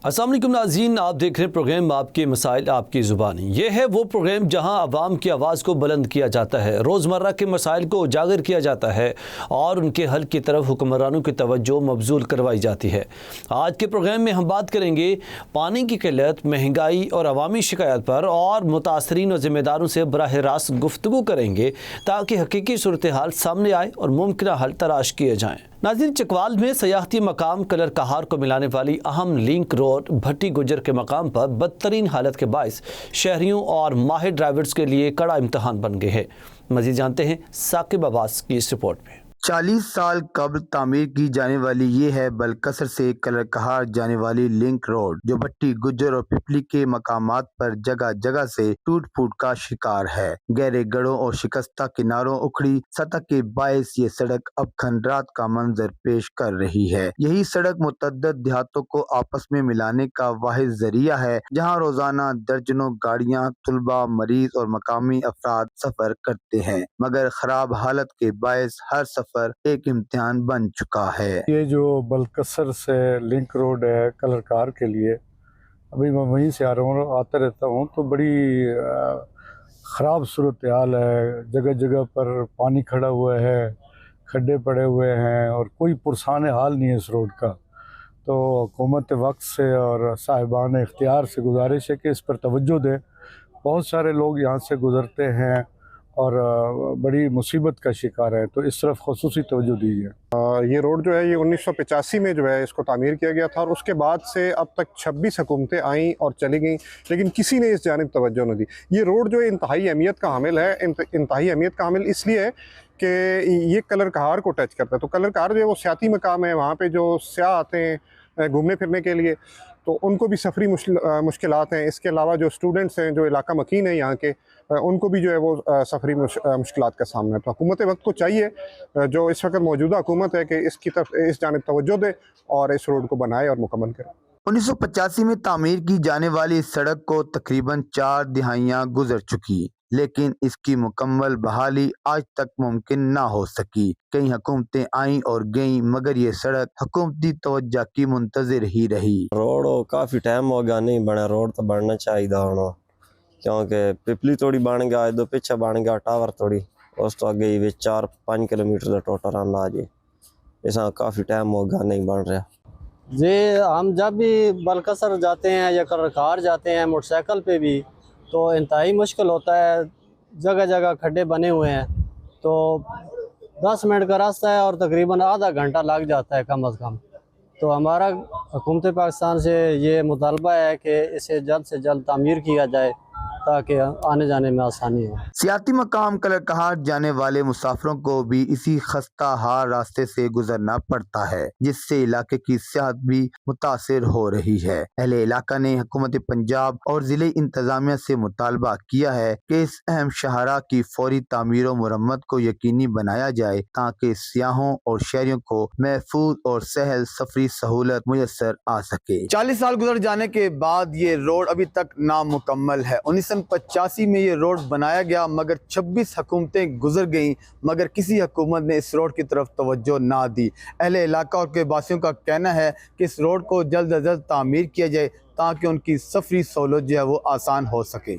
अस्सलाम वालेकुम नाज़रीन, आप देख रहे हैं प्रोग्राम आपके मसाइल आपकी ज़ुबानी। ये है वो प्रोग्राम जहां आवाम की आवाज़ को बुलंद किया जाता है, रोज़मर्रा के मसाइल को उजागर किया जाता है और उनके हल की तरफ हुक्मरानों की तवज्जो मबजूल करवाई जाती है। आज के प्रोग्राम में हम बात करेंगे पानी की किल्लत, महंगाई और अवामी शिकायत पर, और मुतासरीन और ज़िम्मेदारों से बराह रास्त गुफ्तगू करेंगे ताकि हकीकी सूरत हाल सामने आए और मुमकिन हल तलाश किए जाएँ। नाज़रीन, चकवाल में सयाहती मकाम कलर कहार को मिलाने वाली अहम लिंक रोड भट्टी गुजर के मकाम पर बदतरीन हालत के बायस शहरियों और माहिर ड्राइवर्स के लिए कड़ा इम्तहान बन गए हैं। मज़ीद जानते हैं साकिब अब्बास की इस रिपोर्ट में। 40 साल कबल तामीर की जाने वाली ये है बलकसर से कलर कहार जाने वाली लिंक रोड, जो भट्टी गुजर और पिपली के मकामात पर जगह जगह से टूट फूट का शिकार है। गहरे गढ़ों और शिकस्ता किनारों, उखड़ी सतह के बायस ये सड़क अब खंडरात का मंजर पेश कर रही है। यही सड़क मुतअद्दिद देहातों को आपस में मिलाने का वाहिद जरिया है, जहाँ रोजाना दर्जनों गाड़ियाँ, तुलबा, मरीज और मकामी अफराद सफर करते हैं, मगर खराब हालत के बायस हर सफर एक इम्तिहान बन चुका है। ये जो बलकसर से लिंक रोड है कलर कार के लिए, अभी मैं वहीं से आ रहा हूँ, आता रहता हूँ, तो बड़ी ख़राब सूरत हाल है। जगह जगह पर पानी खड़ा हुआ है, खड्डे पड़े हुए हैं और कोई पुरसान हाल नहीं है इस रोड का। तो हुकूमत वक्त से और साहिबान इख्तियार से गुजारिश है कि इस पर तवज्जो दें। बहुत सारे लोग यहाँ से गुज़रते हैं और बड़ी मुसीबत का शिकार है, तो इस तरफ ख़ुसूसी तवज्जो दीजिए। ये रोड जो है ये 1985 में जो है इसको तामीर किया गया था, और उसके बाद से अब तक 26 हुकूमतें आईं और चली गईं, लेकिन किसी ने इस जानिब तवज्जो न दी। ये रोड जो है इंतहाई अहमियत का हामिल है। इंतहाई अहमियत का हामिल इसलिए है कि ये कलर कहार को टच करता है। तो कलर कहार जो है वो सियाती मकाम है, वहाँ पे जो सियाह आते हैं घूमने फिरने के लिए, तो उनको भी सफरी मुश्किलात हैं। इसके अलावा जो स्टूडेंट्स हैं, जो इलाका मकीन है यहाँ के, उनको भी जो है वो सफरी मुश्किलात का सामना है। तो हुकूमत वक्त को चाहिए, जो इस वक्त मौजूदा हुकूमत है, कि इसकी तरफ इस जानिब तवज्जो दे और इस रोड को बनाए और मुकम्मल करे। 1985 में तामीर की जाने वाली इस सड़क को तकरीबन 4 दिहाइयां गुजर चुकी, लेकिन इसकी मुकम्मल बहाली आज तक मुमकिन ना हो सकी। कई हुकूमतें आईं और गईं, मगर ये सड़क हुकूमती तवज्जो की मुंतजिर ही रही। रोड काफ़ी टाइम हो गया नहीं बना। रोड तो बनना चाहिए होना, क्योंकि पिपली थोड़ी बन गया, दो पिछा बन गया टावर थोड़ी, उस तो अगे ही 4-5 किलोमीटर का टोटल आना जी। ऐसा काफ़ी टाइम हो गया नहीं बन रहा जी। हम जब भी बलकसर जाते हैं या कार जाते हैं मोटरसाइकिल पे भी, तो इंतहाई मुश्किल होता है। जगह जगह खड्डे बने हुए हैं, तो 10 मिनट का रास्ता है और तकरीबन आधा घंटा लग जाता है कम अज़ कम। तो हमारा हुकूमत पाकिस्तान से ये मुतालबा है कि इसे जल्द से जल्द तामीर किया जाए ताकि आने जाने में आसानी हो। सियाती मकाम कलर कहार जाने वाले मुसाफिरों को भी इसी खस्ता हाल रास्ते से गुजरना पड़ता है, जिससे इलाके की सेहत भी मुतासिर हो रही है। अहले इलाका ने हुकूमत पंजाब और जिले इंतजामिया से मुतालबा किया है कि इस अहम शहरा की फौरी तामीर और मुरम्मत को यकीनी बनाया जाए, ताकि सियाहों और शहरियों को महफूज और सहल सफरी सहूलत मुयसर आ सके। 40 साल गुजर जाने के बाद ये रोड अभी तक नामुकम्मल है। 1985 में ये रोड बनाया गया, मगर 26 हुकूमतें गुजर गईं, मगर किसी हुकूमत ने इस रोड की तरफ तवज्जो ना दी। अहले इलाका और के वासियों का कहना है कि इस रोड को जल्द अज जल्द तामीर किया जाए, ताकि उनकी सफरी सहूलत जो है वो आसान हो सके।